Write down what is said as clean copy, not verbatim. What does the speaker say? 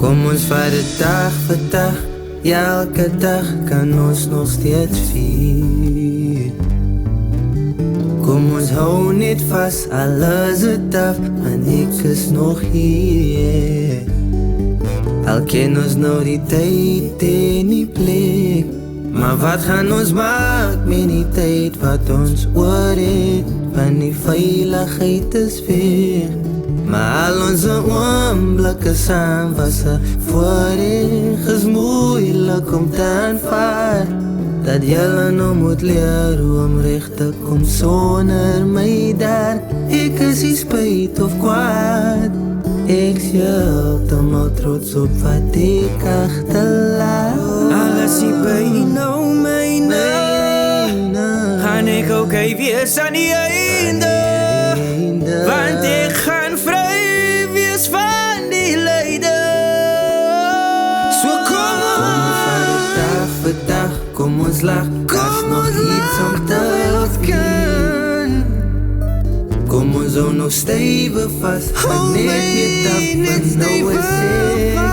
Kom ons vat dit dag vir dag, ja, elke dag kan ons nog steeds vier. Kom ons hou net vas, al is het af, en ek is nog hier. Al ken ons nou die tyd en die plek, maar wat gaan ons maak met die tyd wat ons oor het? Van die veiligheid is weg, maar al onze oomblikke saam was voorheen is moeilik om te aanvaard. Dat jylle nou moet leer hoe om recht te kom sonder my daar. Ek is nie spijt of kwaad, ek is heeltemal trots op wat ek achterlaat. Alles die by nou myne, gaan ek ook wees aan die einde, want ek gaan vry wees van die lyde. So kom ons vat dit dag vir dag, kom ons lach, daar's nog iets om te kan. Kom ons hou nog stijve vast, want net weet af, want nou is ek